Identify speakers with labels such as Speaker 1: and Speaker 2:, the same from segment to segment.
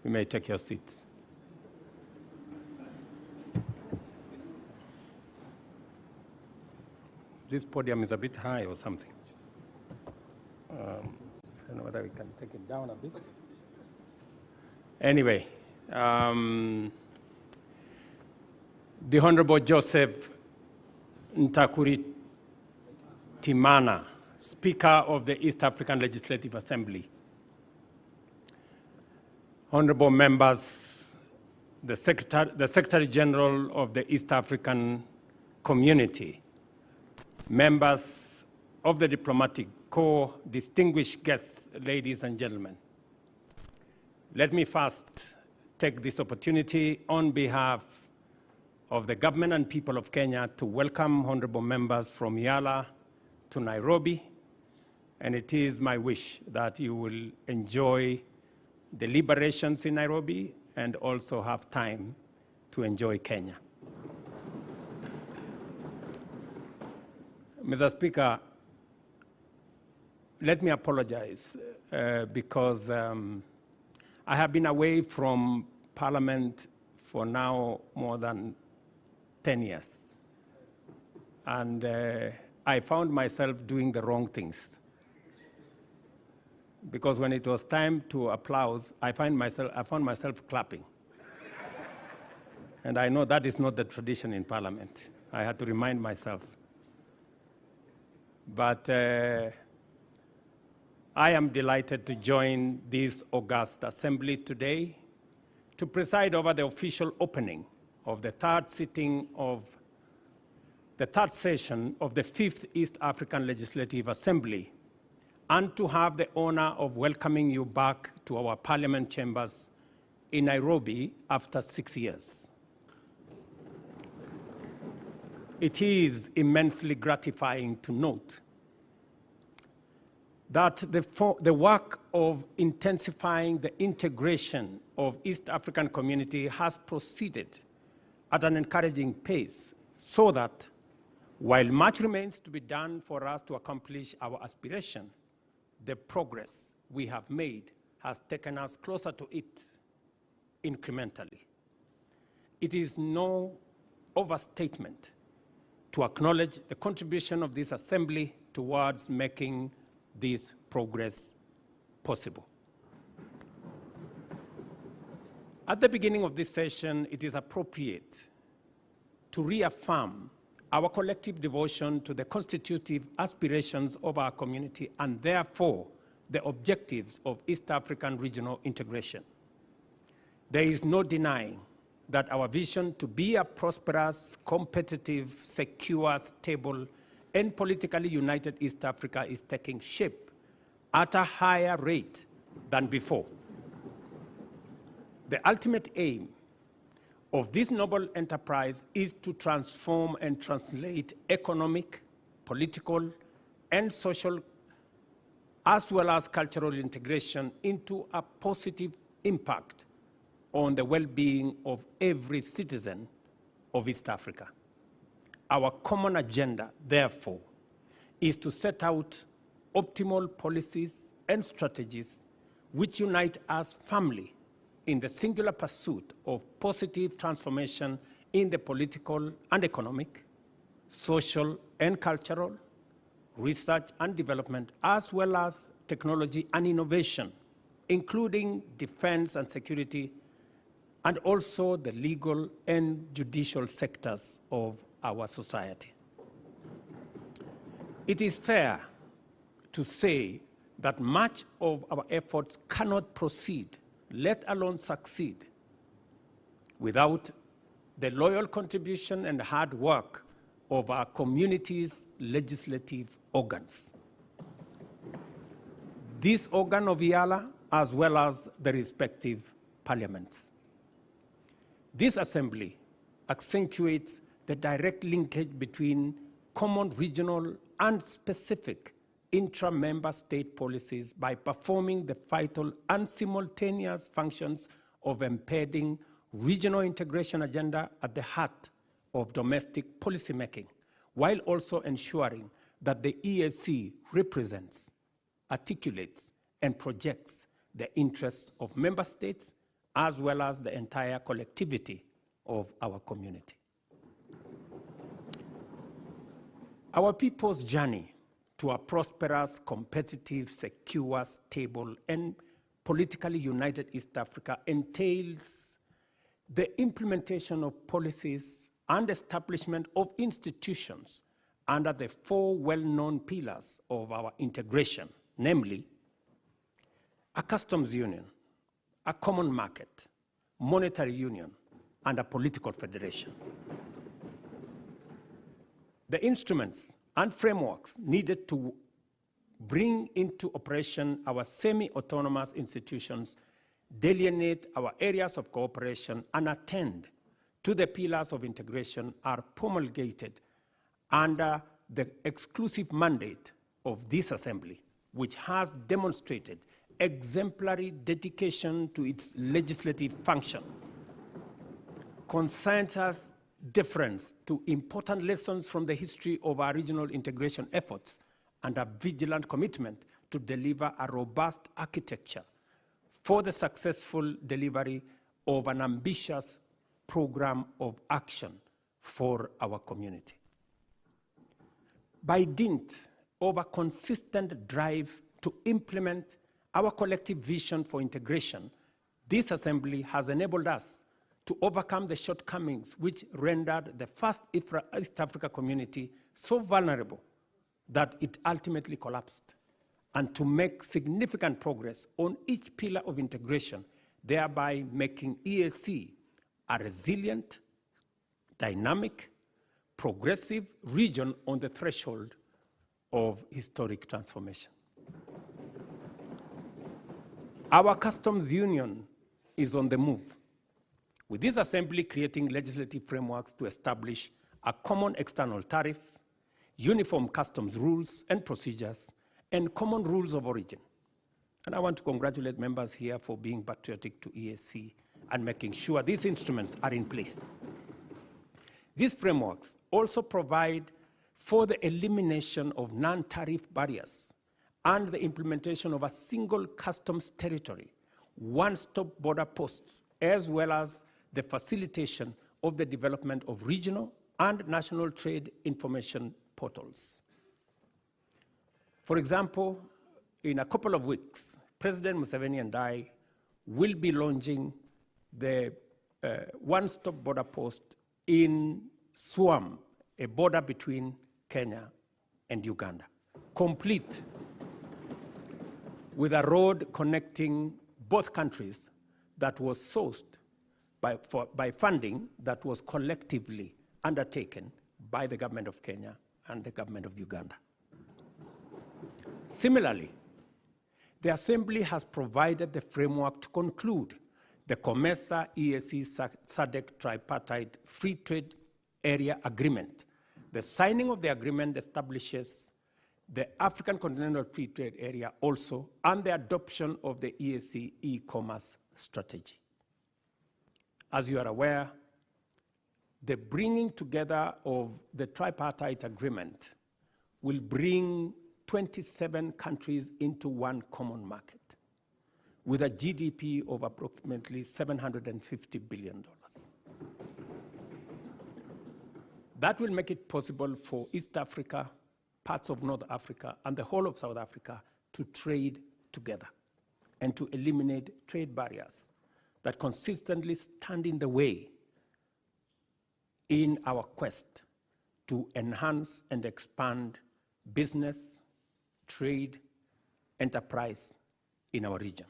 Speaker 1: You may take your seats. This podium is a bit high or something. I don't know whether we can take it down a bit. Anyway, the Honorable Joseph Ntakuri Timana, Speaker of the East African Legislative Assembly. Honorable members, the Secretary General of the East African Community, members of the diplomatic corps, distinguished guests, ladies and gentlemen. Let me first take this opportunity on behalf of the government and people of Kenya to welcome honorable members from Eala to Nairobi, and it is my wish that you will enjoy deliberations in Nairobi and also have time to enjoy Kenya. Mr. Speaker, let me apologize because I have been away from Parliament for now more than 10 years. And I found myself doing the wrong things. Because when it was time to applause, I found myself clapping. And I know that is not the tradition in Parliament. I had to remind myself. But I am delighted to join this august assembly today to preside over the official opening of the third session of the 5th East African Legislative Assembly, and to have the honor of welcoming you back to our Parliament chambers in Nairobi after 6 years. It is immensely gratifying to note that the work of intensifying the integration of East African community has proceeded at an encouraging pace, so that while much remains to be done for us to accomplish our aspiration, the progress we have made has taken us closer to it incrementally. It is no overstatement to acknowledge the contribution of this assembly towards making this progress possible. At the beginning of this session, it is appropriate to reaffirm our collective devotion to the constitutive aspirations of our community and therefore the objectives of East African regional integration. There is no denying that our vision to be a prosperous, competitive, secure, stable, and politically united East Africa is taking shape at a higher rate than before. The ultimate aim of this noble enterprise is to transform and translate economic, political, and social, as well as cultural integration into a positive impact on the well-being of every citizen of East Africa. Our common agenda, therefore, is to set out optimal policies and strategies which unite us firmly in the singular pursuit of positive transformation in the political and economic, social and cultural, research and development, as well as technology and innovation, including defense and security, and also the legal and judicial sectors of our society. It is fair to say that much of our efforts cannot proceed, let alone succeed, without the loyal contribution and hard work of our community's legislative organs. This organ of Eala, as well as the respective parliaments. This assembly accentuates the direct linkage between common regional and specific intra-member state policies by performing the vital and simultaneous functions of embedding regional integration agenda at the heart of domestic policymaking, while also ensuring that the EAC represents, articulates, and projects the interests of member states as well as the entire collectivity of our community. Our people's journey to a prosperous, competitive, secure, stable, and politically united East Africa entails the implementation of policies and establishment of institutions under the four well-known pillars of our integration, namely a customs union, a common market, monetary union, and a political federation. The instruments and frameworks needed to bring into operation our semi-autonomous institutions delineate our areas of cooperation and attend to the pillars of integration are promulgated under the exclusive mandate of this assembly, which has demonstrated exemplary dedication to its legislative function, consensus deference to important lessons from the history of our regional integration efforts, and a vigilant commitment to deliver a robust architecture for the successful delivery of an ambitious program of action for our community. By dint of a consistent drive to implement our collective vision for integration, this assembly has enabled us to overcome the shortcomings which rendered the first East Africa community so vulnerable that it ultimately collapsed, and to make significant progress on each pillar of integration, thereby making EAC a resilient, dynamic, progressive region on the threshold of historic transformation. Our customs union is on the move, with this assembly creating legislative frameworks to establish a common external tariff, uniform customs rules and procedures, and common rules of origin. And I want to congratulate members here for being patriotic to EAC and making sure these instruments are in place. These frameworks also provide for the elimination of non-tariff barriers and the implementation of a single customs territory, one-stop border posts, as well as the facilitation of the development of regional and national trade information portals. For example, in a couple of weeks, President Museveni and I will be launching the one-stop border post in Swam, a border between Kenya and Uganda, complete with a road connecting both countries that was sourced by funding that was collectively undertaken by the government of Kenya and the government of Uganda. Similarly, the Assembly has provided the framework to conclude the COMESA EAC SADC Tripartite Free Trade Area Agreement. The signing of the agreement establishes the African Continental Free Trade Area also, and the adoption of the EAC e-commerce strategy. As you are aware, the bringing together of the tripartite agreement will bring 27 countries into one common market with a GDP of approximately $750 billion. That will make it possible for East Africa, parts of North Africa, and the whole of South Africa to trade together and to eliminate trade barriers that consistently stand in the way in our quest to enhance and expand business, trade, enterprise in our region.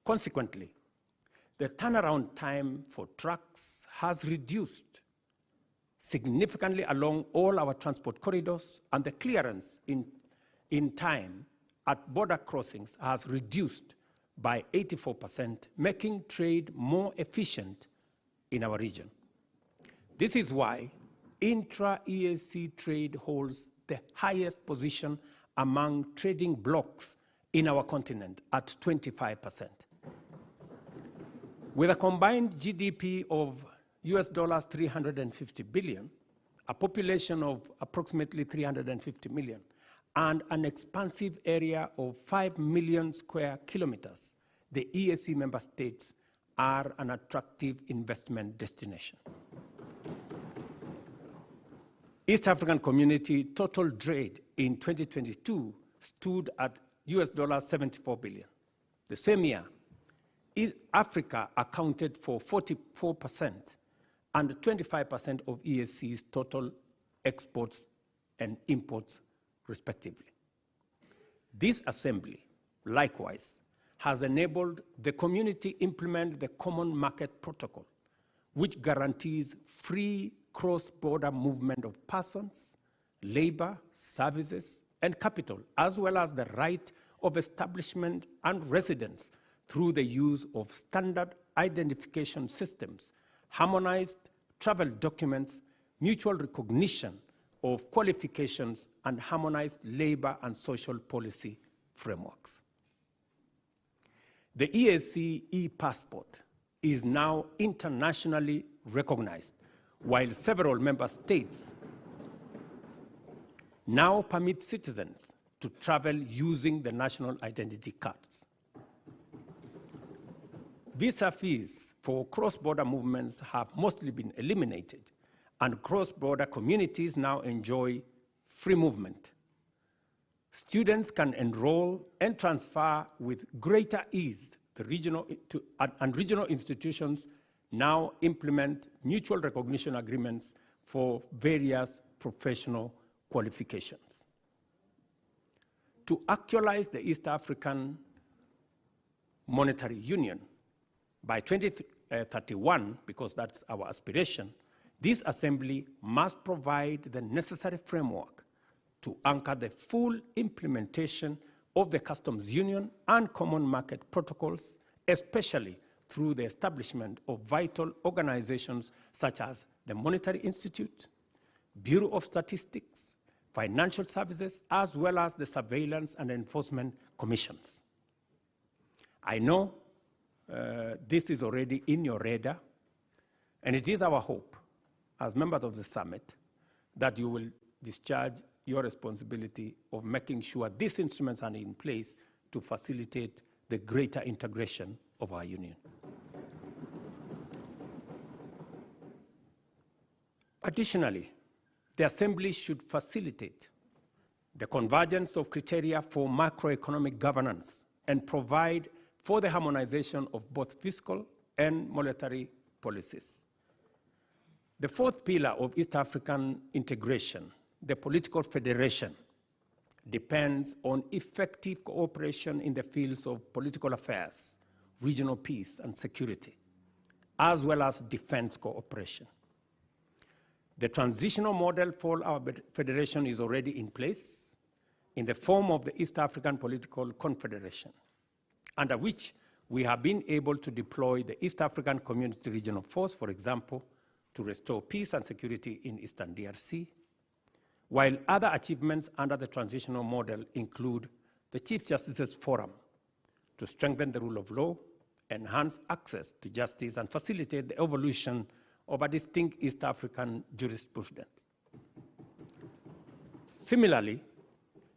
Speaker 1: Consequently, the turnaround time for trucks has reduced significantly along all our transport corridors, and the clearance in time at border crossings has reduced by 84%, making trade more efficient in our region. This is why intra-EAC trade holds the highest position among trading blocs in our continent at 25%. With a combined GDP of US dollars 350 billion, a population of approximately 350 million, and an expansive area of 5 million square kilometers, the EAC member states are an attractive investment destination. East African Community total trade in 2022 stood at $74 billion. The same year, Africa accounted for 44% and 25% of EAC's total exports and imports, respectively. This assembly, likewise, has enabled the community implement the Common Market Protocol, which guarantees free cross-border movement of persons, labor, services, and capital, as well as the right of establishment and residence through the use of standard identification systems, harmonized travel documents, mutual recognition of qualifications, and harmonized labor and social policy frameworks. The EAC e-passport is now internationally recognized, while several member states now permit citizens to travel using the national identity cards. Visa fees for cross-border movements have mostly been eliminated, and cross-border communities now enjoy free movement. Students can enroll and transfer with greater ease. Regional institutions now implement mutual recognition agreements for various professional qualifications. To actualize the East African Monetary Union by 2031, because that's our aspiration, this assembly must provide the necessary framework to anchor the full implementation of the customs union and common market protocols, especially through the establishment of vital organizations such as the Monetary Institute, Bureau of Statistics, Financial Services, as well as the Surveillance and Enforcement Commissions. I know this is already in your radar, and it is our hope, as members of the summit, that you will discharge your responsibility of making sure these instruments are in place to facilitate the greater integration of our union. Additionally, the Assembly should facilitate the convergence of criteria for macroeconomic governance and provide for the harmonization of both fiscal and monetary policies. The fourth pillar of East African integration, the political federation, depends on effective cooperation in the fields of political affairs, regional peace and security, as well as defense cooperation. The transitional model for our federation is already in place in the form of the East African Political Confederation, under which we have been able to deploy the East African Community Regional Force, for example, to restore peace and security in Eastern DRC, while other achievements under the transitional model include the Chief Justice's Forum to strengthen the rule of law, enhance access to justice, and facilitate the evolution of a distinct East African jurisprudence. Similarly,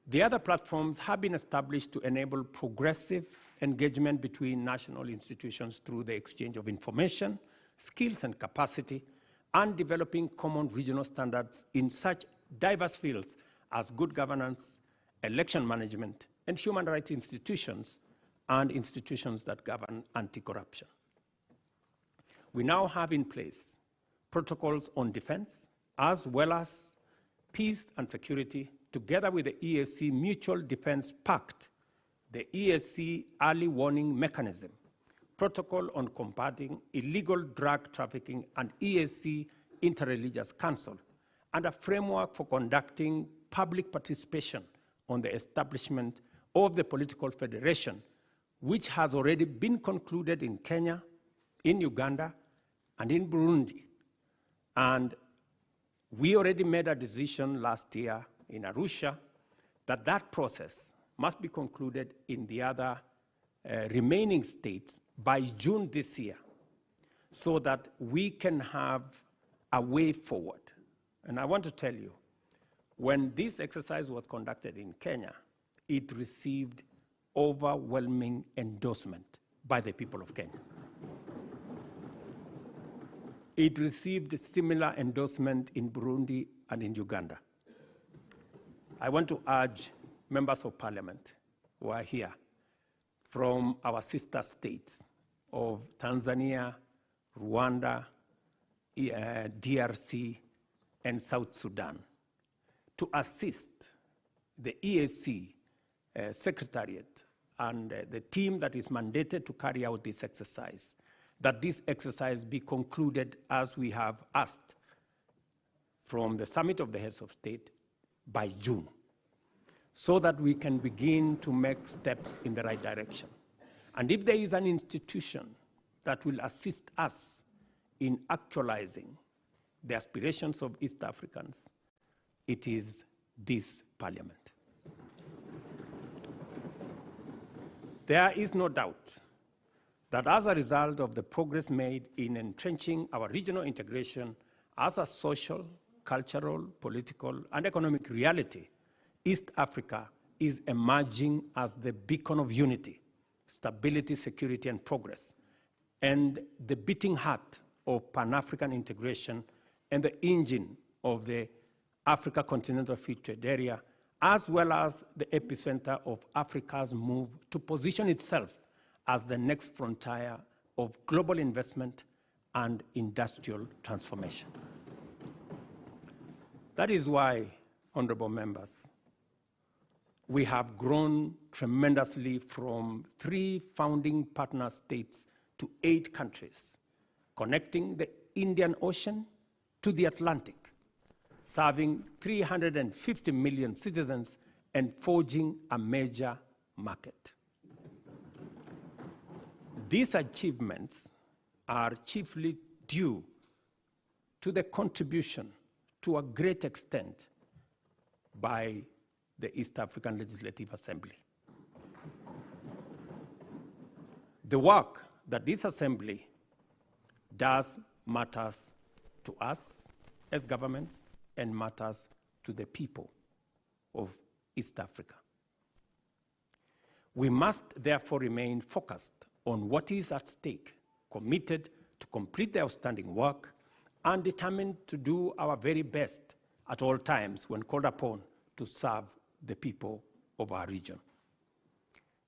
Speaker 1: the other platforms have been established to enable progressive engagement between national institutions through the exchange of information, skills, and capacity, and developing common regional standards in such diverse fields as good governance, election management, and human rights institutions, and institutions that govern anti-corruption. We now have in place protocols on defense, as well as peace and security, together with the EAC Mutual Defense Pact, the EAC Early Warning Mechanism, Protocol on Combating Illegal Drug Trafficking, and EAC Interreligious Council, and a framework for conducting public participation on the establishment of the political federation, which has already been concluded in Kenya, in Uganda, and in Burundi. And we already made a decision last year in Arusha that that process must be concluded in the other remaining states by June this year, so that we can have a way forward. And I want to tell you, when this exercise was conducted in Kenya, it received overwhelming endorsement by the people of Kenya. It received similar endorsement in Burundi and in Uganda. I want to urge members of parliament who are here from our sister states of Tanzania, Rwanda, DRC, and South Sudan to assist the EAC Secretariat and the team that is mandated to carry out this exercise, that this exercise be concluded as we have asked from the Summit of the Heads of State by June, so that we can begin to make steps in the right direction. And if there is an institution that will assist us in actualizing the aspirations of East Africans, it is this parliament. There is no doubt that as a result of the progress made in entrenching our regional integration as a social, cultural, political, and economic reality, East Africa is emerging as the beacon of unity, stability, security, and progress, and the beating heart of Pan-African integration and the engine of the Africa Continental Free Trade Area, as well as the epicenter of Africa's move to position itself as the next frontier of global investment and industrial transformation. That is why, honorable members, we have grown tremendously from 3 founding partner states to 8 countries, connecting the Indian Ocean to the Atlantic, serving 350 million citizens and forging a major market. These achievements are chiefly due to the contribution, to a great extent, by the East African Legislative Assembly. The work that this assembly does matters to us as governments and matters to the people of East Africa. We must therefore remain focused on what is at stake, committed to complete the outstanding work, and determined to do our very best at all times when called upon to serve the people of our region.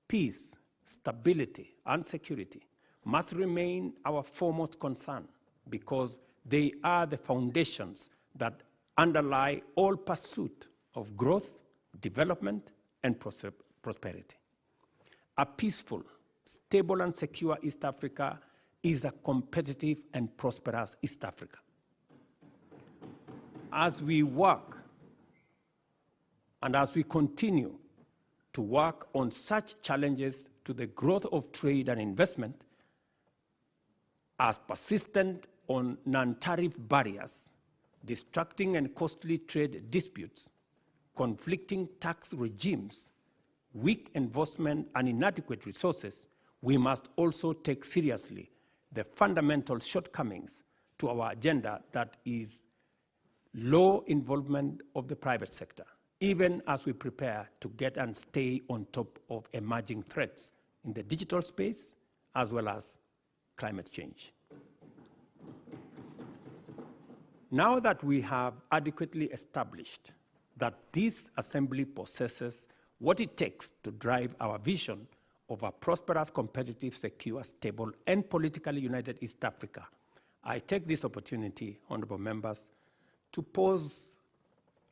Speaker 1: Peace, stability, and security must remain our foremost concern because they are the foundations that underlie all pursuit of growth, development, and prosperity. A peaceful, stable, and secure East Africa is a competitive and prosperous East Africa. As we work and as we continue to work on such challenges to the growth of trade and investment, as persistent on non-tariff barriers, distracting and costly trade disputes, conflicting tax regimes, weak enforcement, and inadequate resources, we must also take seriously the fundamental shortcomings to our agenda, that is low involvement of the private sector, even as we prepare to get and stay on top of emerging threats in the digital space as well as climate change. Now that we have adequately established that this assembly possesses what it takes to drive our vision of a prosperous, competitive, secure, stable, and politically united East Africa, I take this opportunity, honorable members, to pose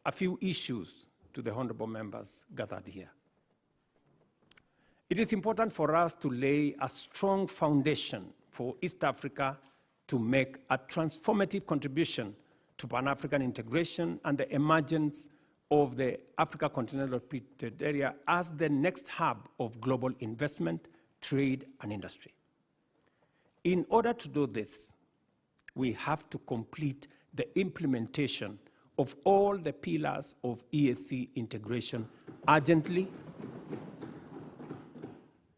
Speaker 1: a few issues to the honorable members gathered here. It is important for us to lay a strong foundation for East Africa to make a transformative contribution to Pan-African integration and the emergence of the Africa Continental Free Trade Area as the next hub of global investment, trade, and industry. In order to do this, we have to complete the implementation of all the pillars of EAC integration urgently,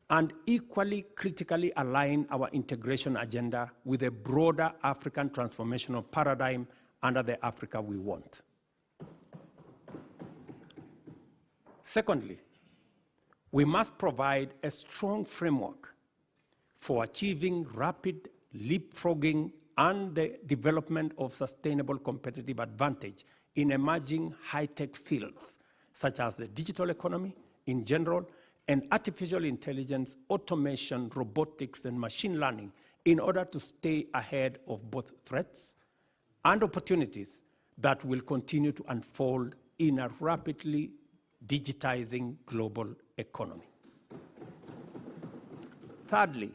Speaker 1: and equally critically align our integration agenda with a broader African transformational paradigm under the Africa we want. Secondly, we must provide a strong framework for achieving rapid leapfrogging and the development of sustainable competitive advantage in emerging high-tech fields, such as the digital economy in general, and artificial intelligence, automation, robotics, and machine learning in order to stay ahead of both threats and opportunities that will continue to unfold in a rapidly digitizing global economy. Thirdly,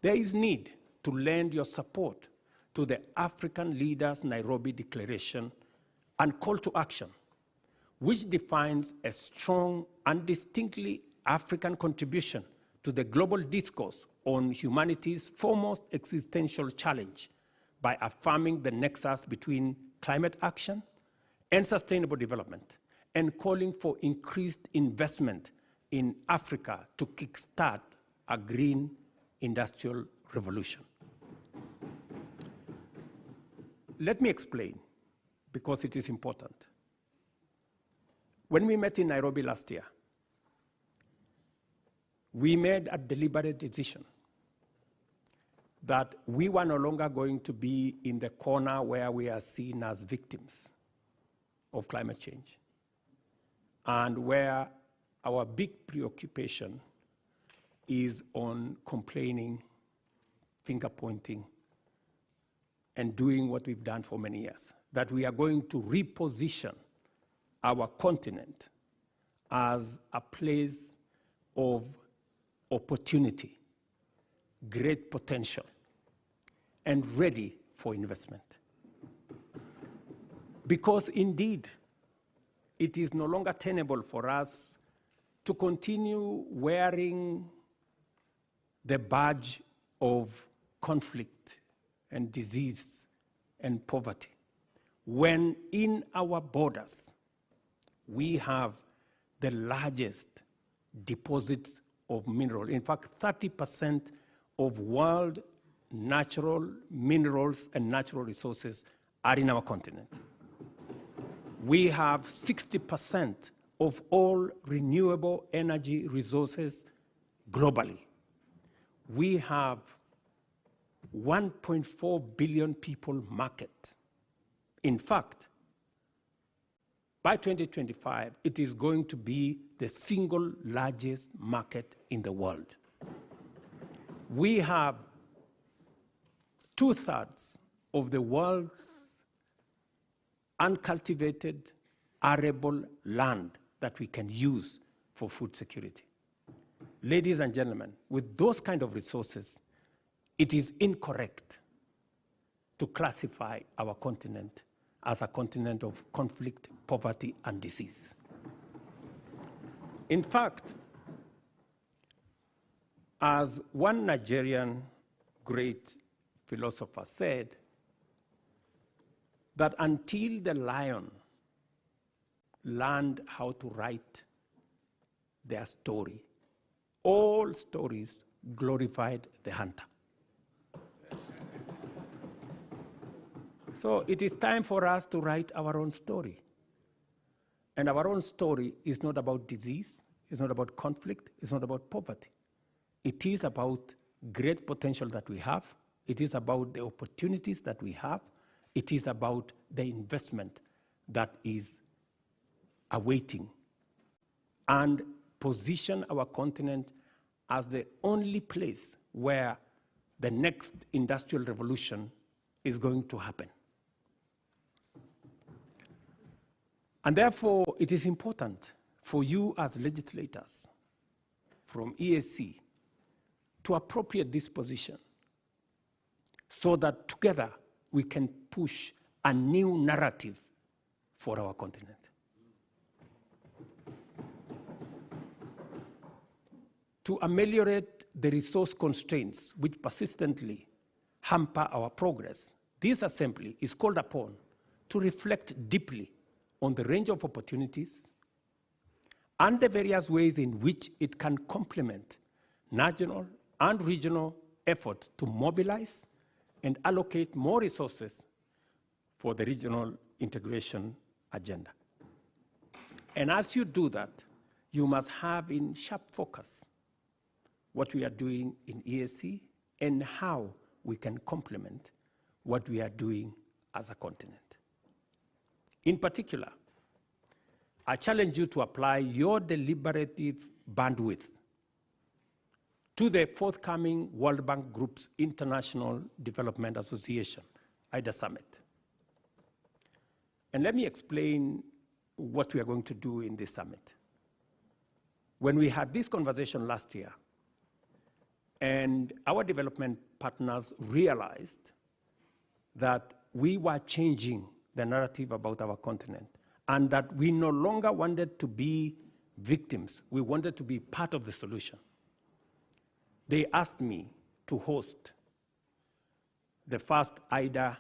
Speaker 1: there is need to lend your support to the African Leaders Nairobi Declaration and Call to Action, which defines a strong and distinctly African contribution to the global discourse on humanity's foremost existential challenge by affirming the nexus between climate action and sustainable development, and calling for increased investment in Africa to kickstart a green industrial revolution. Let me explain, because it is important. When we met in Nairobi last year, we made a deliberate decision that we were no longer going to be in the corner where we are seen as victims of climate change, and where our big preoccupation is on complaining, finger-pointing, and doing what we've done for many years, that we are going to reposition our continent as a place of opportunity, great potential, and ready for investment. Because indeed, it is no longer tenable for us to continue wearing the badge of conflict and disease and poverty, when in our borders we have the largest deposits of mineral. In fact, 30% of world natural minerals and natural resources are in our continent. We have 60% of all renewable energy resources globally. We have 1.4 billion people market. In fact, by 2025, it is going to be the single largest market in the world. We have 2/3 of the world's uncultivated, arable land that we can use for food security. Ladies and gentlemen, with those kind of resources, it is incorrect to classify our continent as a continent of conflict, poverty, and disease. In fact, as one Nigerian great philosopher said, that until the lion learned how to write their story, all stories glorified the hunter. So it is time for us to write our own story. And our own story is not about disease, it's not about conflict, it's not about poverty. It is about great potential that we have. It is about the opportunities that we have. It is about the investment that is awaiting, and position our continent as the only place where the next industrial revolution is going to happen. And therefore, it is important for you as legislators from EAC to appropriate this position so that together we can push a new narrative for our continent. To ameliorate the resource constraints which persistently hamper our progress, this assembly is called upon to reflect deeply on the range of opportunities and the various ways in which it can complement national and regional efforts to mobilize and allocate more resources for the regional integration agenda. And as you do that, you must have in sharp focus what we are doing in EAC and how we can complement what we are doing as a continent. In particular, I challenge you to apply your deliberative bandwidth to the forthcoming World Bank Group's International Development Association, IDA Summit. And let me explain what we are going to do in this summit. When we had this conversation last year, and our development partners realized that we were changing the narrative about our continent, and that we no longer wanted to be victims, we wanted to be part of the solution. They asked me to host the first IDA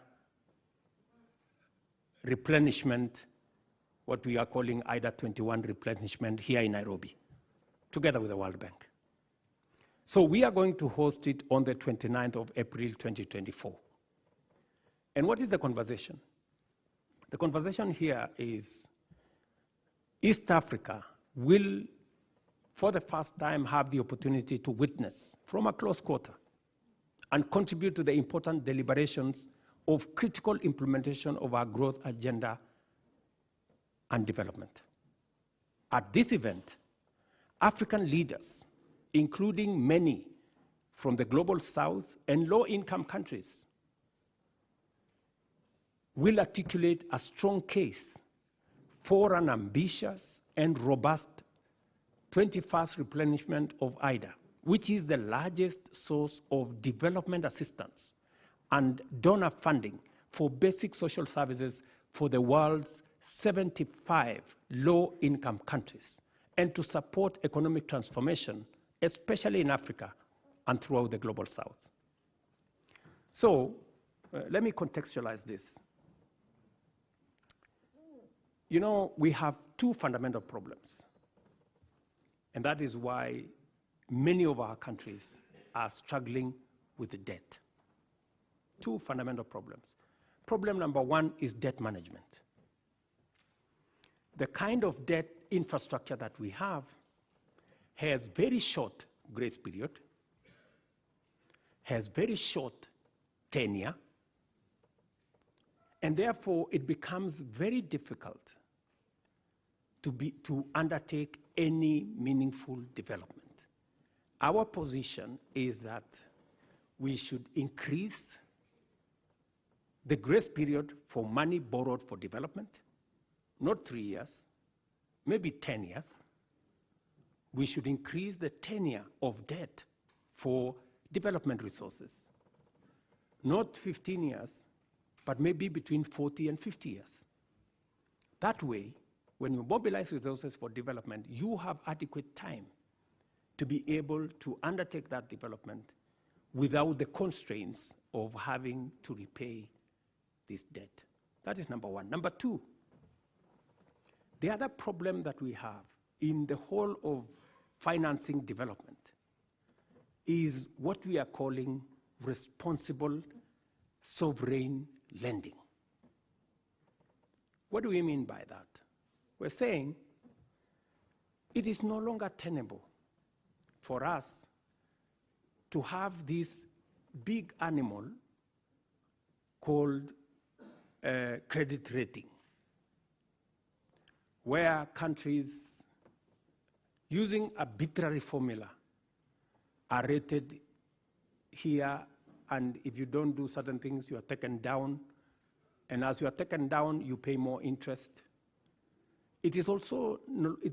Speaker 1: replenishment, what we are calling IDA 21 replenishment here in Nairobi, together with the World Bank. So we are going to host it on the 29th of April 2024. And what is the conversation? The conversation here is East Africa will, for the first time, have the opportunity to witness from a close quarter and contribute to the important deliberations of critical implementation of our growth agenda and development. At this event, African leaders, including many from the global south and low-income countries, will articulate a strong case for an ambitious and robust 21st replenishment of IDA, which is the largest source of development assistance and donor funding for basic social services for the world's 75 low-income countries, and to support economic transformation, especially in Africa and throughout the global south. So let me contextualize this. You know, we have two fundamental problems, and that is why many of our countries are struggling with the debt. Two fundamental problems. Problem number one is debt management. The kind of debt infrastructure that we have has very short grace period, has very short tenure, and therefore it becomes very difficult to undertake any meaningful development. Our position is that we should increase the grace period for money borrowed for development, not 3 years, maybe 10 years. We should increase the tenure of debt for development resources, not 15 years, but maybe between 40 and 50 years. That way, when you mobilize resources for development, you have adequate time to be able to undertake that development without the constraints of having to repay this debt. That is number one. Number two, the other problem that we have in the whole of financing development is what we are calling responsible sovereign lending. What do we mean by that? We're saying it is no longer tenable for us to have this big animal called credit rating, where countries using arbitrary formula are rated here, and if you don't do certain things, you are taken down, and as you are taken down, you pay more interest. It is also,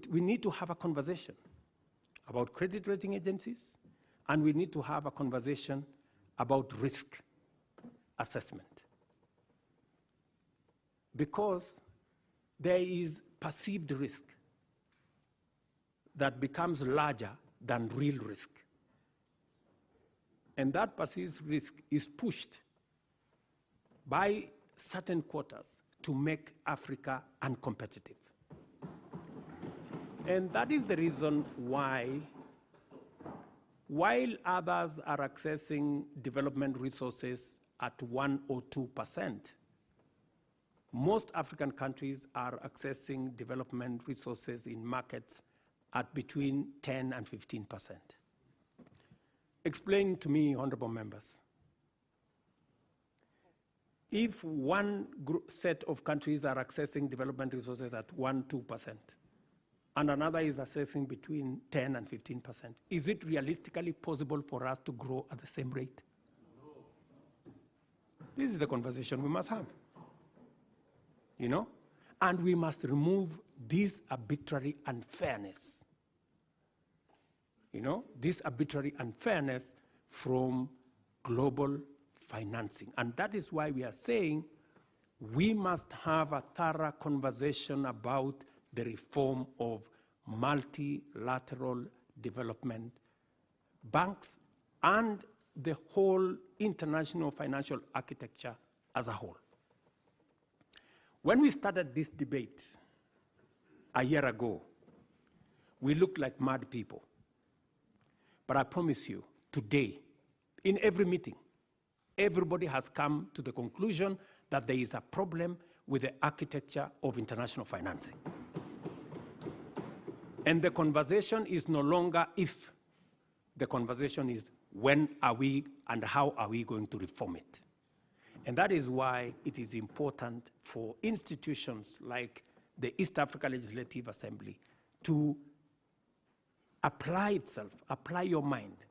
Speaker 1: we need to have a conversation about credit rating agencies, and we need to have a conversation about risk assessment. Because there is perceived risk that becomes larger than real risk. And that perceived risk is pushed by certain quarters to make Africa uncompetitive. And that is the reason why, while others are accessing development resources at 1 or 2%, most African countries are accessing development resources in markets at between 10 and 15%. Explain to me, honorable members, if one set of countries are accessing development resources at 1-2%, and another is accessing between 10 and 15%, is it realistically possible for us to grow at the same rate? No. This is the conversation we must have. You know? And we must remove this arbitrary unfairness. You know, this arbitrary unfairness from global financing. And that is why we are saying we must have a thorough conversation about the reform of multilateral development banks and the whole international financial architecture as a whole. When we started this debate a year ago, we looked like mad people. But I promise you, today, in every meeting, everybody has come to the conclusion that there is a problem with the architecture of international financing. And the conversation is no longer if, the conversation is when are we and how are we going to reform it. And that is why it is important for institutions like the East Africa Legislative Assembly to apply itself, apply your mind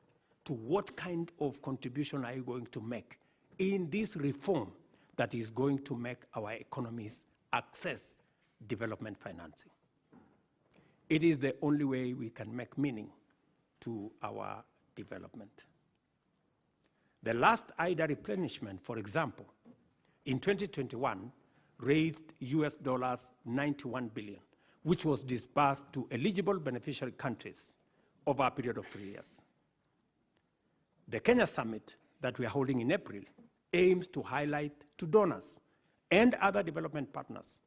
Speaker 1: to what kind of contribution are you going to make in this reform that is going to make our economies access development financing. It is the only way we can make meaning to our development. The last IDA replenishment, for example, in 2021 raised US $91 billion, which was disbursed to eligible beneficiary countries over a period of 3 years. The Kenya Summit that we are holding in April aims to highlight to donors and other development partners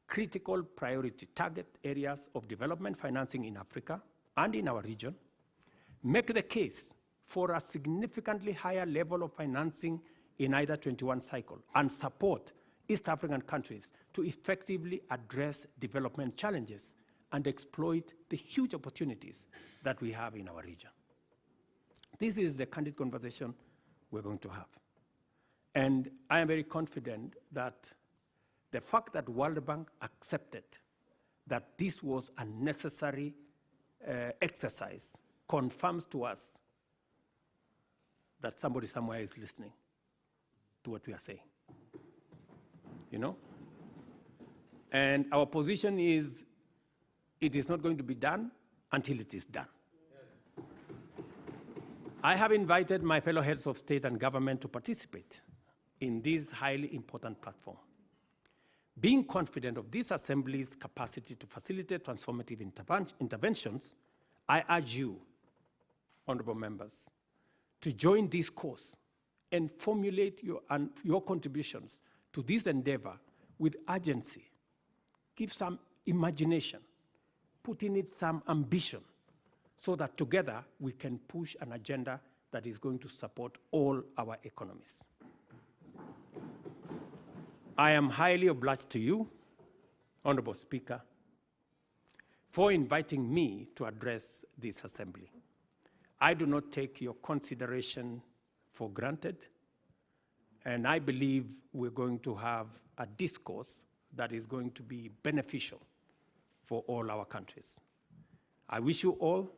Speaker 1: critical priority target areas of development financing in Africa and in our region, make the case for a significantly higher level of financing in IDA 21 cycle, and support East African countries to effectively address development challenges and exploit the huge opportunities that we have in our region. This is the candid conversation we're going to have. And I am very confident that the fact that World Bank accepted that this was a necessary exercise confirms to us that somebody somewhere is listening to what we are saying. You know? And our position is, it is not going to be done until it is done. Yes. I have invited my fellow heads of state and government to participate in this highly important platform. Being confident of this Assembly's capacity to facilitate transformative interventions, I urge you, honorable members, to join this course and formulate your contributions to this endeavor with urgency. Give some imagination, put in it some ambition, so that together we can push an agenda that is going to support all our economies. I am highly obliged to you, Honorable Speaker, for inviting me to address this Assembly. I do not take your consideration for granted, and I believe we're going to have a discourse that is going to be beneficial for all our countries. I wish you all,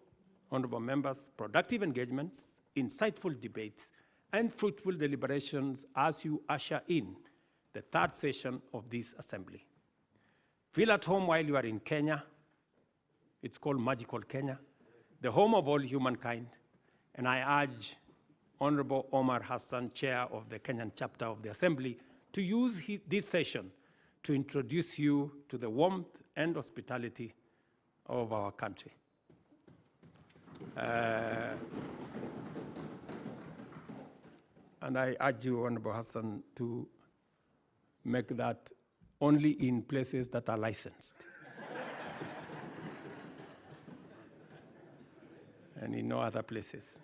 Speaker 1: honorable members, productive engagements, insightful debates, and fruitful deliberations as you usher in the third session of this Assembly. Feel at home while you are in Kenya. It's called Magical Kenya, the home of all humankind. And I urge Honorable Omar Hassan, Chair of the Kenyan chapter of the Assembly, to use this session to introduce you to the warmth and hospitality of our country. And I urge you, Honorable Hassan, to make that only in places that are licensed. And in no other places.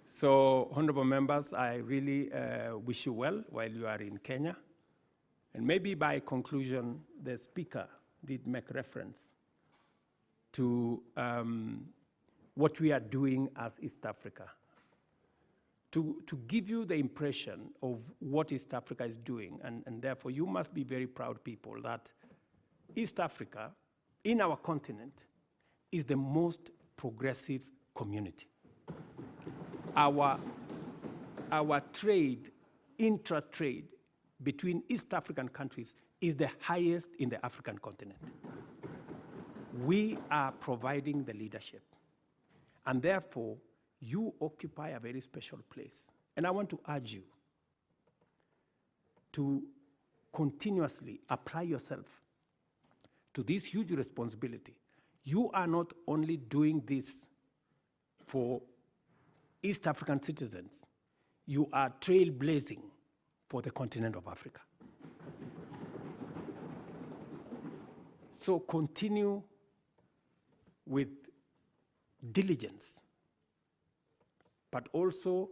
Speaker 1: So, honorable members, I really wish you well while you are in Kenya. And maybe by conclusion, the speaker did make reference to what we are doing as East Africa to give you the impression of what East Africa is doing, and therefore you must be very proud people that East Africa, in our continent, is the most progressive community. Our trade, intra-trade between East African countries is the highest in the African continent. We are providing the leadership, and therefore you occupy a very special place. And I want to urge you to continuously apply yourself to this huge responsibility. You are not only doing this for East African citizens, you are trailblazing for the continent of Africa. So continue with diligence, but also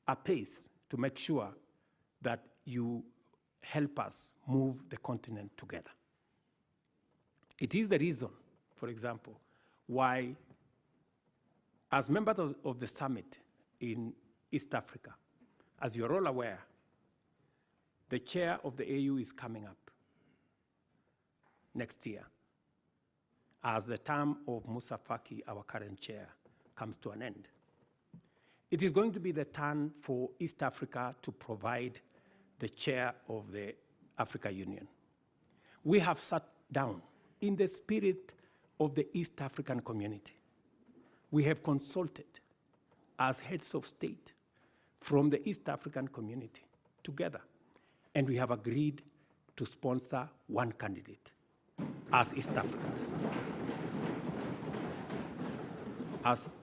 Speaker 1: a pace to make sure that you help us move the continent together. It is the reason, for example, why, as members of the summit in East Africa, as you're all aware, the chair of the AU is coming up next year, as the term of Musa Faki, our current chair, comes to an end. It is going to be the turn for East Africa to provide the chair of the Africa Union. We have sat down in the spirit of the East African community. We have consulted as heads of state from the East African community together, and we have agreed to sponsor one candidate as East Africans.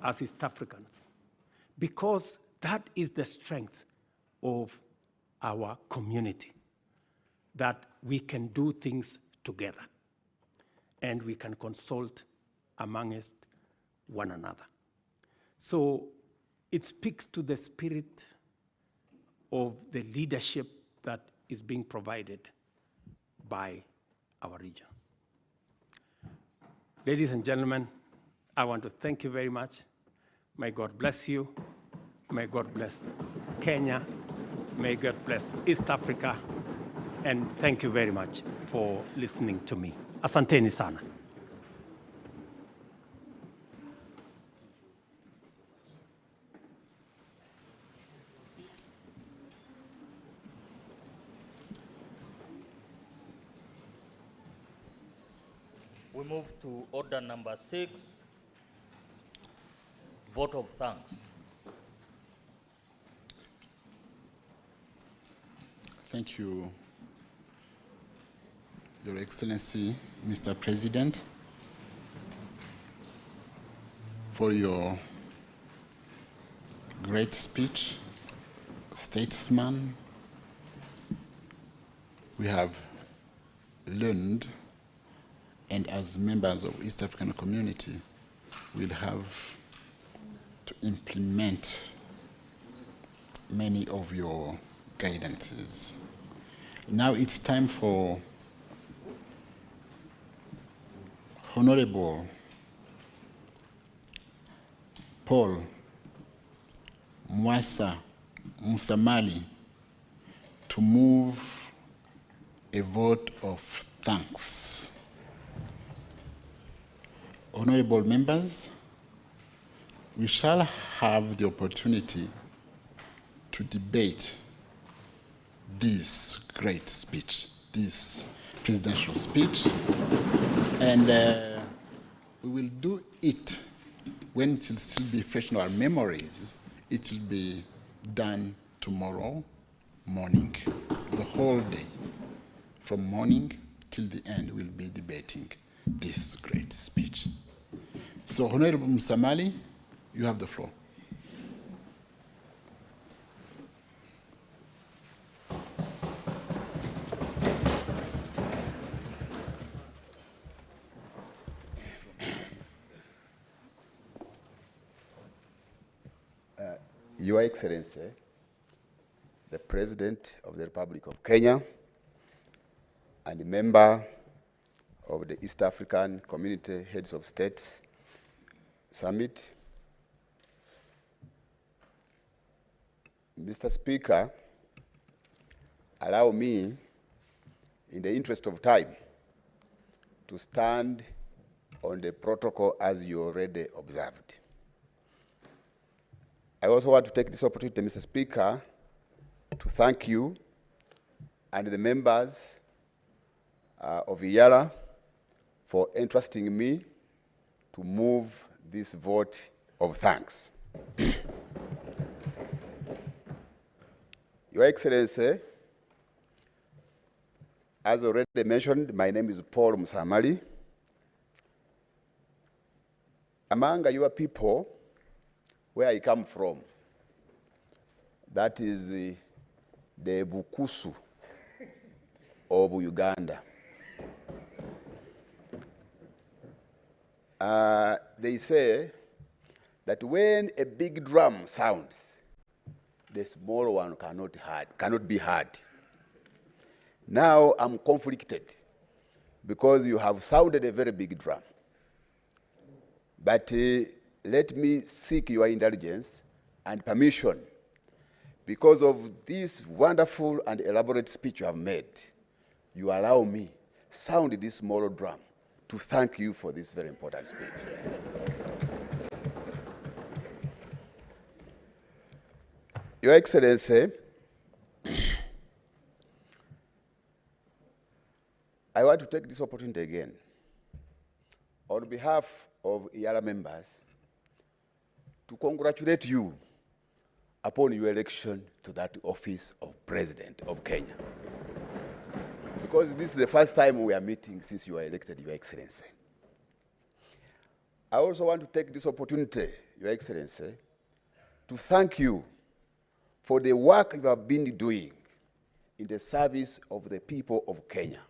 Speaker 1: As East Africans, because that is the strength of our community, that we can do things together and we can consult amongst one another. So it speaks to the spirit of the leadership that is being provided by our region. Ladies and gentlemen, I want to thank you very much. May God bless you. May God bless Kenya. May God bless East Africa. And thank you very much for listening to me. Asanteni sana.
Speaker 2: We move to order number 6, vote of thanks.
Speaker 3: Thank you, Your Excellency, Mr. President, for your great speech, statesman. We have learned, and as members of East African community, we'll have to implement many of your guidances. Now it's time for Honorable Paul Mwasa Musamali to move a vote of thanks. Honorable members, we shall have the opportunity to debate this great speech, this presidential speech, and we will do it when it will still be fresh in our memories. It will be done tomorrow morning, the whole day. From morning till the end, we'll be debating this great speech. So, Honorable Musamali, you have the floor.
Speaker 4: Your Excellency, the President of the Republic of Kenya, and a member of the East African Community Heads of States Summit, Mr. Speaker, allow me, in the interest of time, to stand on the protocol as you already observed. I also want to take this opportunity, Mr. Speaker, to thank you and the members of Eala for entrusting me to move this vote of thanks. Your Excellency, as already mentioned, my name is Paul Musamali. Among your people, where I come from, that is the Bukusu of Uganda. They say that when a big drum sounds, the small one cannot be heard. Now I'm conflicted because you have sounded a very big drum. But let me seek your indulgence and permission because of this wonderful and elaborate speech you have made. You allow me sound this small drum to thank you for this very important speech. Your Excellency, I want to take this opportunity again on behalf of Eala members to congratulate you upon your election to that office of President of Kenya. Because this is the first time we are meeting since you were elected, Your Excellency. I also want to take this opportunity, Your Excellency, to thank you for the work you have been doing in the service of the people of Kenya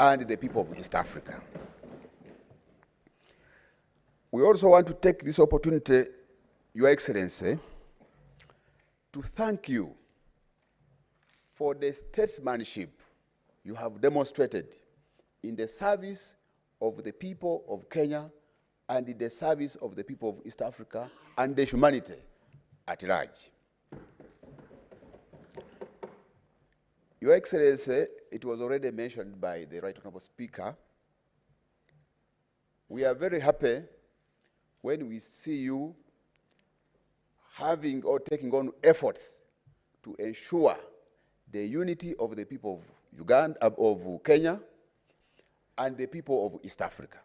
Speaker 4: and the people of East Africa. We also want to take this opportunity, Your Excellency, to thank you for the statesmanship you have demonstrated in the service of the people of Kenya and in the service of the people of East Africa and the humanity at large. Your Excellency, it was already mentioned by the Right Honorable Speaker, we are very happy when we see you having or taking on efforts to ensure the unity of the people of Uganda, of Kenya, and the people of East Africa,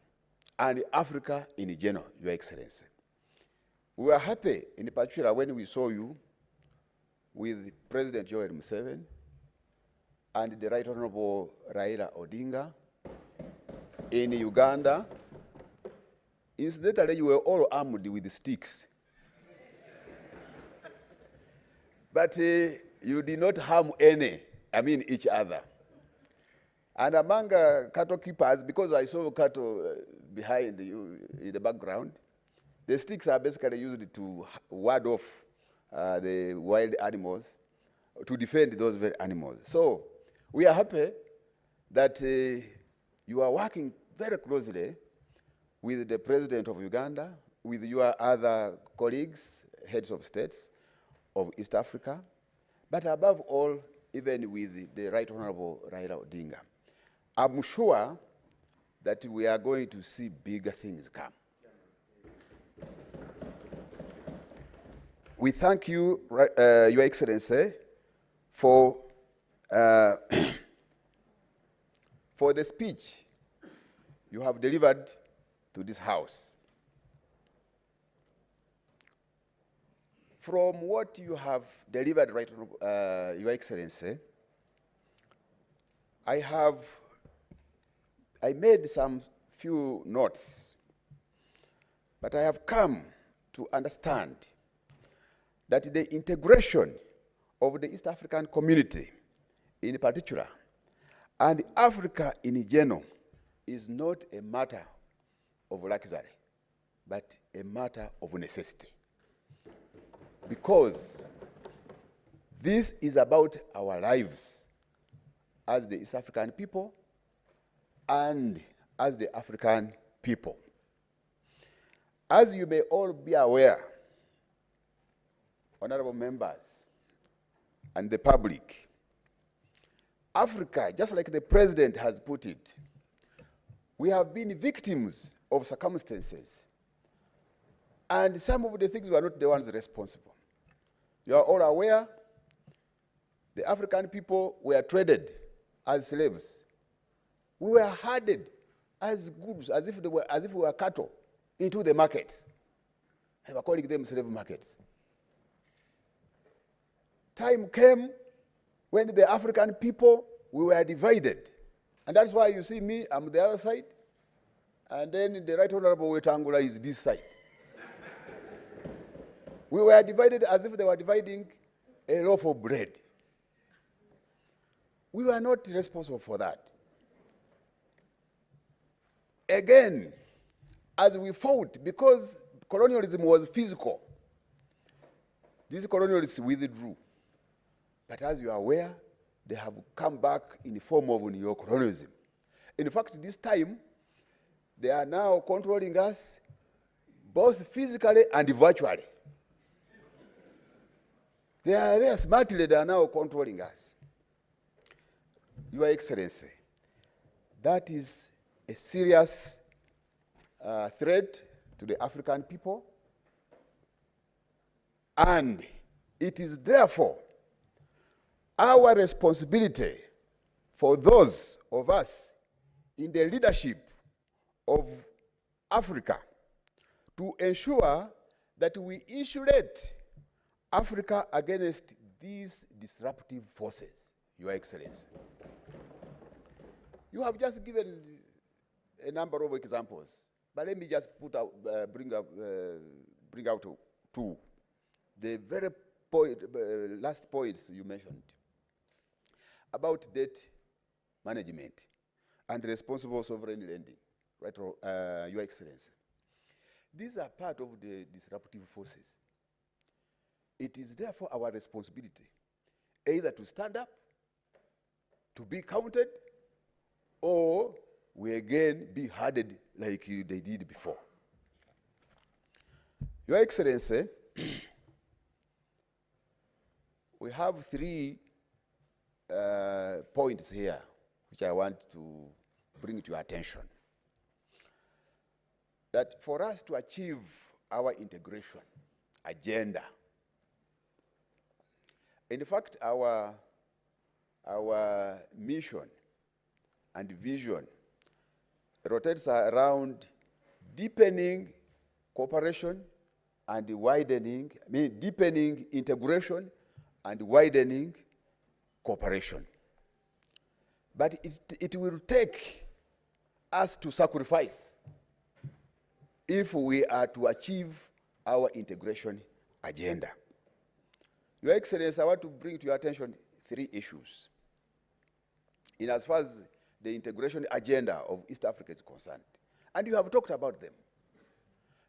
Speaker 4: and Africa in general, Your Excellency. We were happy, in particular, when we saw you with President Yoweri Museveni and the Right Honorable Raila Odinga in Uganda. Incidentally, you were all armed with sticks. But you did not harm each other. And among cattle keepers, because I saw cattle behind you in the background, the sticks are basically used to ward off the wild animals, to defend those very animals. So we are happy that you are working very closely with the President of Uganda, with your other colleagues, heads of states of East Africa, but above all, even with the Right Honorable Raila Odinga. I'm sure that we are going to see bigger things come. We thank you, Your Excellency, for the speech you have delivered to this House. From what you have delivered, Your Excellency, I made some few notes, but I have come to understand that the integration of the East African community in particular, and Africa in general, is not a matter of luxury, but a matter of necessity. Because this is about our lives as the East African people and as the African people. As you may all be aware, honorable members, and the public. Africa, just like the president has put it, we have been victims of circumstances. And some of the things were not the ones responsible. You are all aware, the African people were traded as slaves. We were herded as goods, as if we were cattle, into the markets. And we're calling them slave markets. Time came when the African people, we were divided. And that's why you see me, I'm the other side. And then the Right Honorable Wetangula is this side. We were divided as if they were dividing a loaf of bread. We were not responsible for that. Again, as we fought, because colonialism was physical, these colonialists withdrew. But as you are aware, they have come back in the form of neo-colonialism. In fact, this time, they are now controlling us both physically and virtually. They are smartly, they are now controlling us. Your Excellency, that is a serious threat to the African people, and it is therefore our responsibility for those of us in the leadership of Africa to ensure that we insulate Africa against these disruptive forces, Your Excellency. You have just given a number of examples, but let me just bring out two. The very last points you mentioned about debt management and responsible sovereign lending, right, Your Excellency. These are part of the disruptive forces. It is therefore our responsibility either to stand up, to be counted, or we again be hardened like they did before. Your Excellency, we have 3 points here which I want to bring to your attention. That for us to achieve our integration agenda, in fact, our mission and vision rotates around deepening cooperation and widening, deepening integration and widening cooperation. But it will take us to sacrifice if we are to achieve our integration agenda. Your Excellency, I want to bring to your attention 3 issues in as far as the integration agenda of East Africa is concerned. And you have talked about them.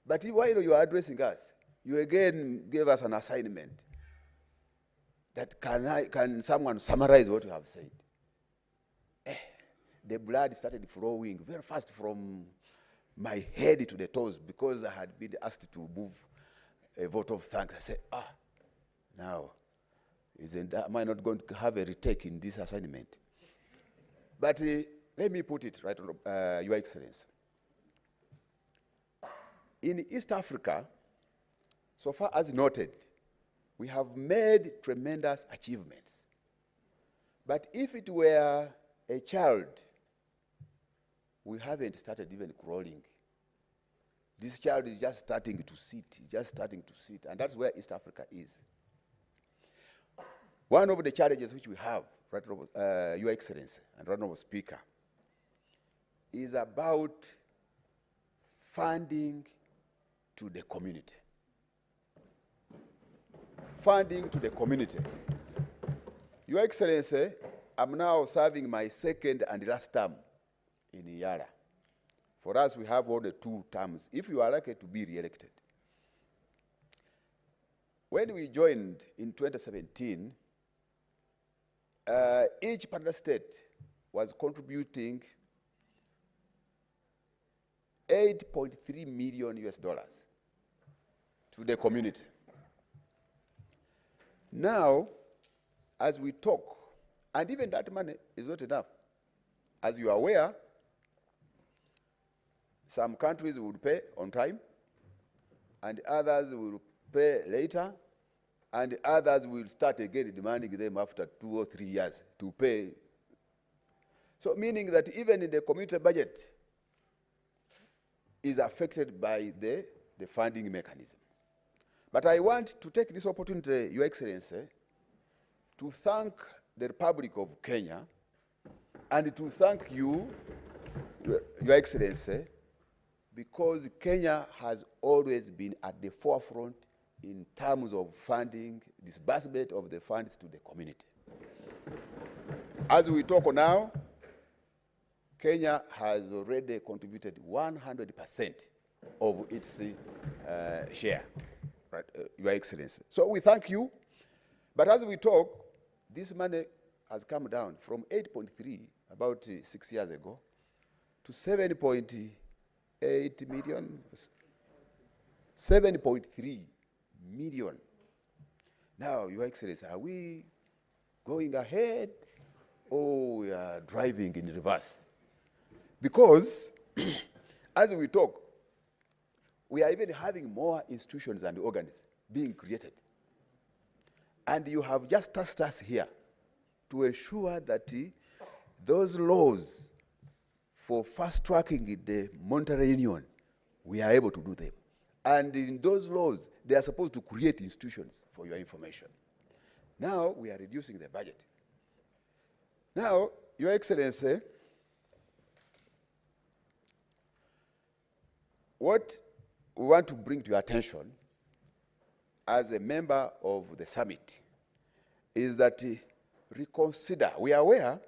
Speaker 4: But while you are addressing us, you again gave us an assignment that can someone summarize what you have said? The blood started flowing very fast from my head to the toes because I had been asked to move a vote of thanks. I said, now, am I not going to have a retake in this assignment? But let me put it right on, Your Excellency. In East Africa, so far as noted, we have made tremendous achievements. But if it were a child, we haven't started even crawling. This child is just starting to sit, and that's where East Africa is. One of the challenges which we have, right, Your Excellency and Honorable Speaker, is about funding to the community. Funding to the community. Your Excellency, I'm now serving my 2nd and last term in Eala. For us, we have only 2 terms, if you are likely to be re-elected. When we joined in 2017, each partner state was contributing $8.3 million to the community. Now, as we talk, and even that money is not enough. As you are aware, some countries will pay on time, and others will pay later, and others will start again demanding them after 2 or 3 years to pay. So meaning that even in the community budget is affected by the funding mechanism. But I want to take this opportunity, Your Excellency, to thank the Republic of Kenya and to thank you, Your Excellency, because Kenya has always been at the forefront in terms of funding, disbursement of the funds to the community. As we talk now, Kenya has already contributed 100% of its share, right, Your Excellency. So we thank you, but as we talk, this money has come down from 8.3 about 6 years ago to 7.8 million, 7.3 million. Now, Your Excellency, are we going ahead or we are driving in reverse? Because as we talk, we are even having more institutions and organs being created. And you have just tasked us here to ensure that those laws for fast-tracking the monetary union, we are able to do them. And in those laws, they are supposed to create institutions, for your information. Now, we are reducing the budget. Now, Your Excellency, what we want to bring to your attention as a member of the summit is that reconsider. We are aware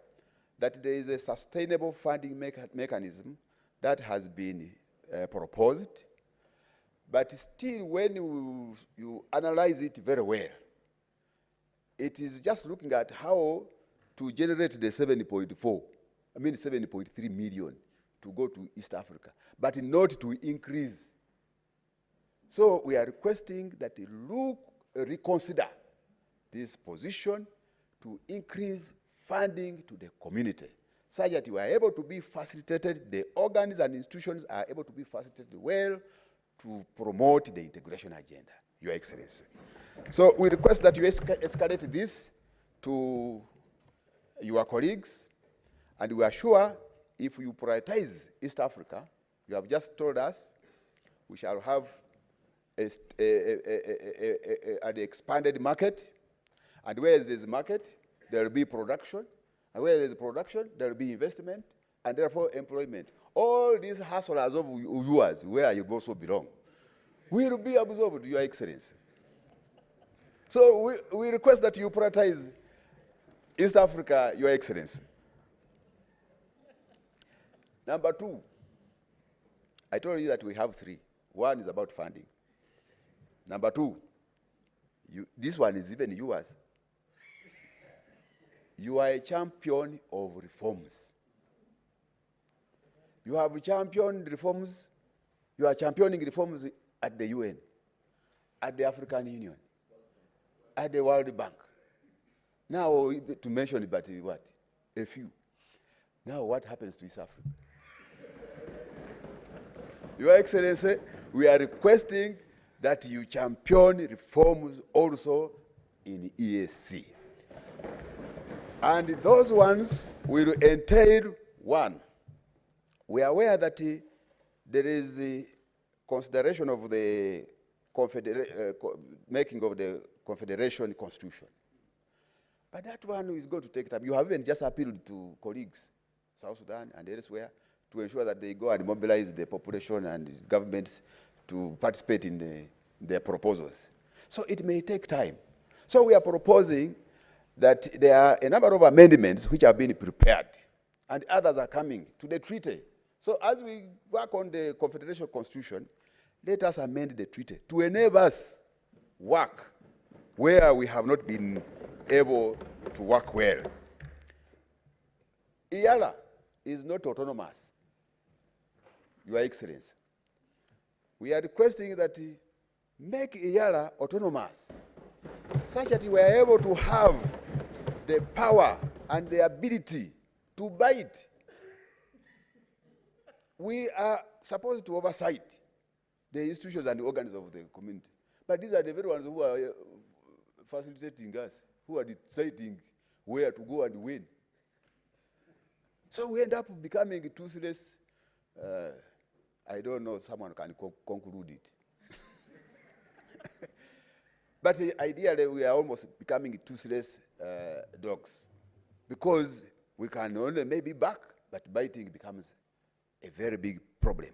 Speaker 4: that there is a sustainable funding mechanism that has been proposed, but still when you analyze it very well, it is just looking at how to generate the 7.3 million to go to East Africa, but not to increase. So we are requesting that you reconsider this position to increase funding to the community, such that you are able to be facilitated, the organs and institutions are able to be facilitated well to promote the integration agenda, Your Excellency. So we request that you escalate this to your colleagues, and we are sure if you prioritize East Africa, you have just told us, we shall have an expanded market, and where is this market, there will be production, and where there is production, there will be investment, and therefore employment. All these hustlers of yours, where you also belong, will be absorbed, Your Excellency. So we request that you prioritize East Africa, Your Excellency. Number 2, I told you that we have 3. 1 is about funding. Number 2, this one is even yours. You are a champion of reforms. You have championed reforms. You are championing reforms at the UN, at the African Union, at the World Bank. Now, to mention it, but what? A few. Now, what happens to East Africa? Your Excellency, we are requesting that you champion reforms also in EAC. And those ones will entail, 1, we are aware that there is a consideration of the making of the Confederation Constitution. But that one is going to take time. You have even just appealed to colleagues, South Sudan and elsewhere, to ensure that they go and mobilize the population and governments to participate in their proposals. So it may take time. So we are proposing that there are a number of amendments which have been prepared, and others are coming to the treaty. So as we work on the Confederation Constitution, let us amend the treaty to enable us work where we have not been able to work well. Eala is not autonomous, Your Excellency. We are requesting that make Eala autonomous, such that we are able to have the power and the ability to bite. We are supposed to oversight the institutions and the organs of the community. But these are the very ones who are facilitating us, who are deciding where to go and when. So we end up becoming toothless. I don't know, someone can conclude it. But ideally, we are almost becoming toothless dogs, because we can only maybe bark, but biting becomes a very big problem.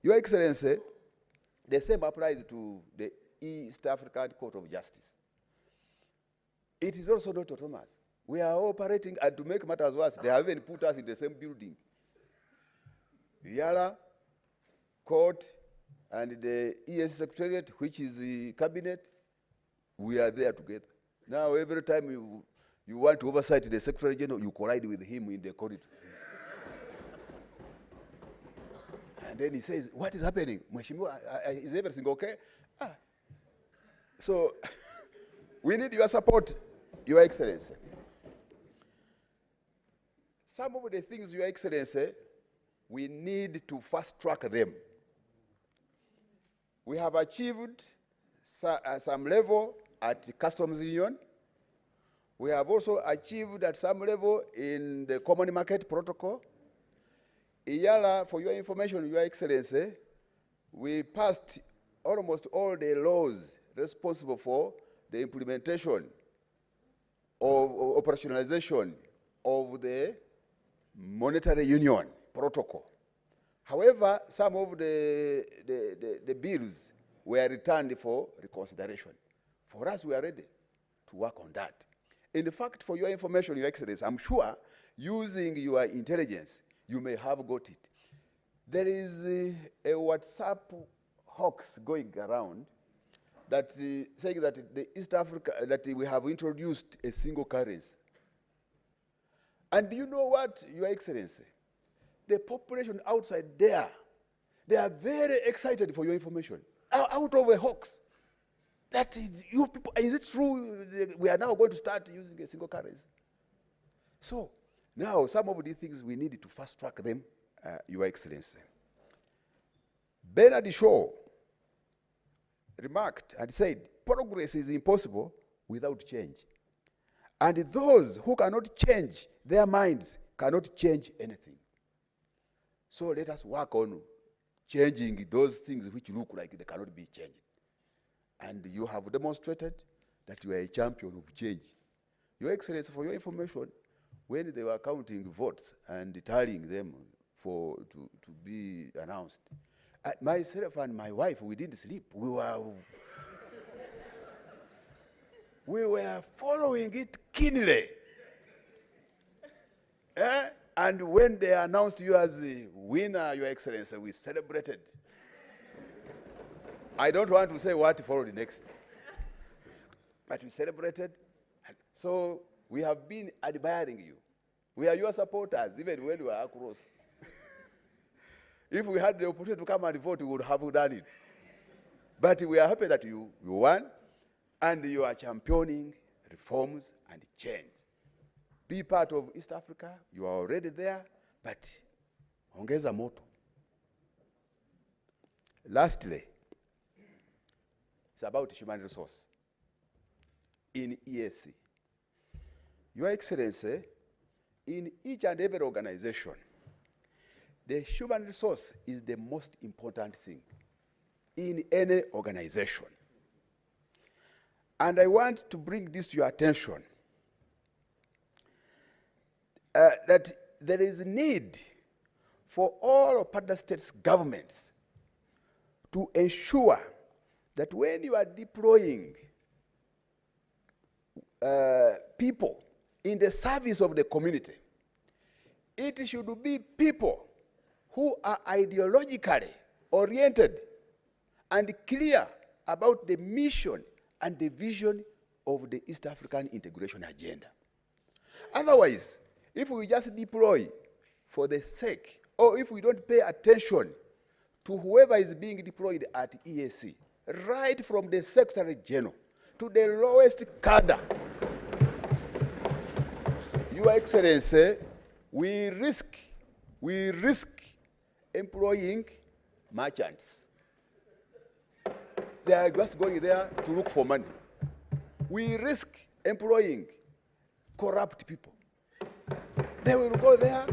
Speaker 4: Your Excellency, the same applies to the East African Court of Justice. It is also not autonomous. We are operating, and to make matters worse, they have even put us in the same building. Eala Court and the ES Secretariat, which is the cabinet, we are there together. Now, every time you want to oversight the Secretary General, you collide with him in the corridor. And then he says, what is happening? Mheshimiwa, is everything okay? So, we need your support, Your Excellency. Some of the things, Your Excellency, we need to fast track them. We have achieved some level at the Customs Union. We have also achieved at some level in the Common Market Protocol. Eala, for your information, Your Excellency, we passed almost all the laws responsible for the implementation of operationalization of the Monetary Union Protocol. However, some of the bills were returned for reconsideration. For us, we are ready to work on that. In fact, for your information, Your Excellency, I'm sure using your intelligence, you may have got it. There is a WhatsApp hoax going around that saying that the East Africa, that we have introduced a single currency. And do you know what, Your Excellency? The population outside there, they are very excited, for your information, out of a hoax. That is, you people, is it true we are now going to start using a single currency? So now some of these things we need to fast track them, Your Excellency. Bernard Shaw remarked and said, progress is impossible without change. And those who cannot change their minds cannot change anything. So let us work on changing those things which look like they cannot be changed. And you have demonstrated that you are a champion of change. Your Excellency, for your information, when they were counting votes and tallying them to be announced, myself and my wife, we didn't sleep. We were following it keenly. And when they announced you as the winner, Your Excellency, we celebrated. I don't want to say what followed next, but we celebrated. So we have been admiring you. We are your supporters, even when we are across. If we had the opportunity to come and vote, we would have done it. But we are happy that you won, and you are championing reforms and change. Be part of East Africa. You are already there, but ongeza moto. Lastly, it's about human resource in EAC. Your Excellency, in each and every organization, the human resource is the most important thing in any organization. And I want to bring this to your attention, that there is a need for all partner states' governments to ensure that when you are deploying people in the service of the community, it should be people who are ideologically oriented and clear about the mission and the vision of the East African integration agenda. Otherwise, if we just deploy for the sake, or if we don't pay attention to whoever is being deployed at EAC, right from the Secretary General to the lowest cadre, Your Excellency, we risk employing merchants. They are just going there to look for money. We risk employing corrupt people. They will go there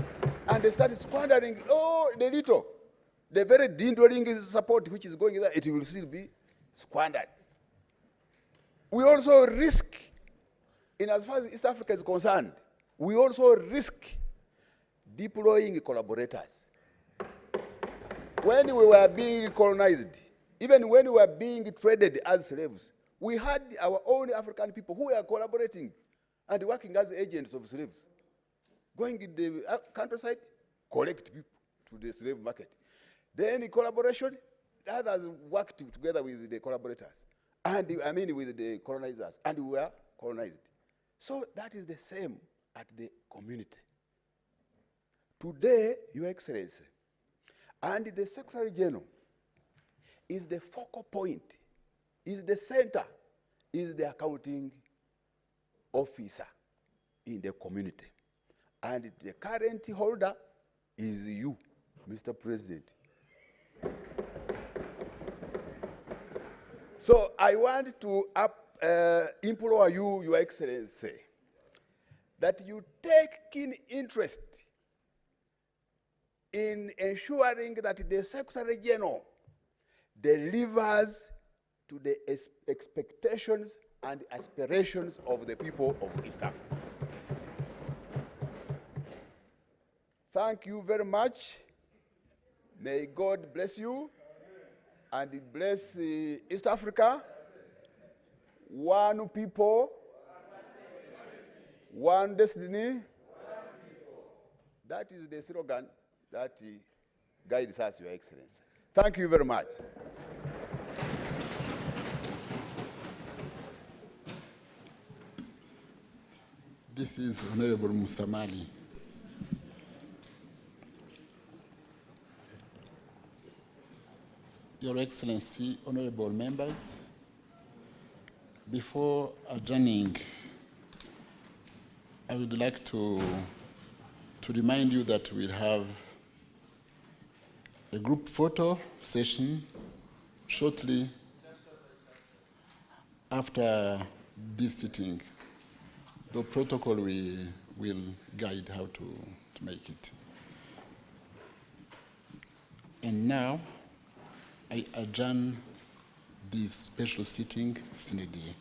Speaker 4: and they start squandering, the little, the very dwindling support which is going there, it will still be squandered. We also risk, in as far as East Africa is concerned, we also risk deploying collaborators. When we were being colonized, even when we were being traded as slaves, we had our own African people who were collaborating and working as agents of slaves, going in the countryside, collect people to the slave market. Then in collaboration, the others worked together with the collaborators, and with the colonizers, and we were colonized. So that is the same at the community. Today, Your Excellency, and the Secretary General is the focal point, is the center, is the accounting officer in the community. And the current holder is you, Mr. President. So I want to implore you, Your Excellency, that you take keen interest in ensuring that the Secretary General delivers to the expectations and aspirations of the people of East Africa. Thank you very much. May God bless you and bless East Africa. One people, one destiny. That is the slogan that guides us, Your Excellency. Thank you very much.
Speaker 3: This is Honorable Musamali. Your Excellency, honorable members, before adjourning, I would like to remind you that we'll have a group photo session shortly after this sitting. The protocol will guide how to make it. And now, I adjourn this special sitting sine die.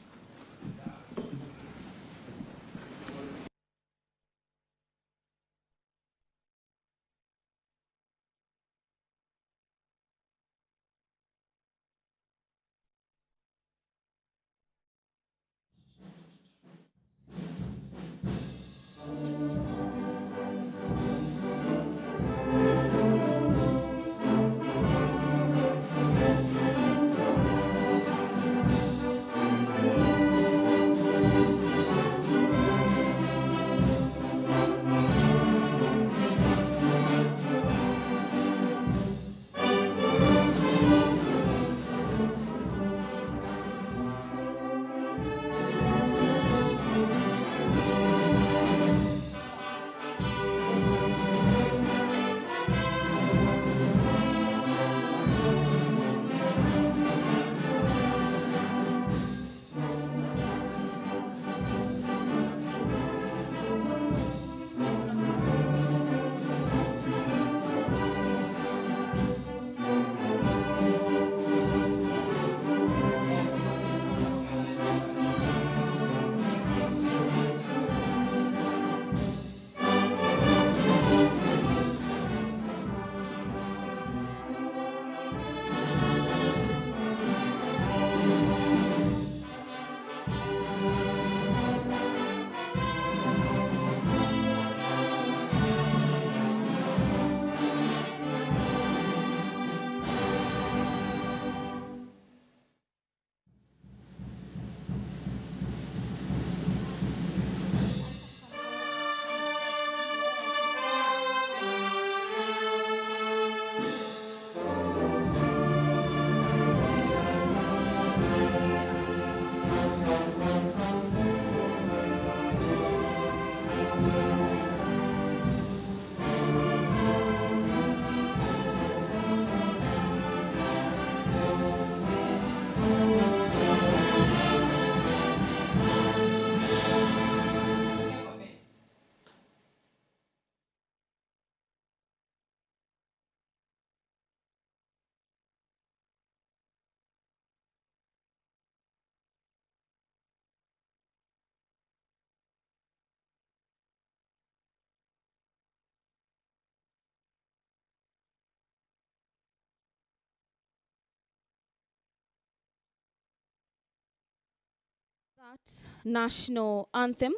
Speaker 5: That national anthem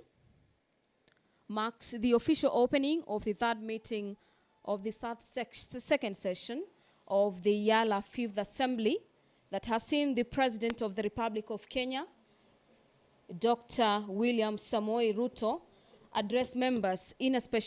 Speaker 5: marks the official opening of the third meeting of the second session of the Eala Fifth Assembly that has seen the President of the Republic of Kenya, Dr. William Samoei Ruto, address members in a special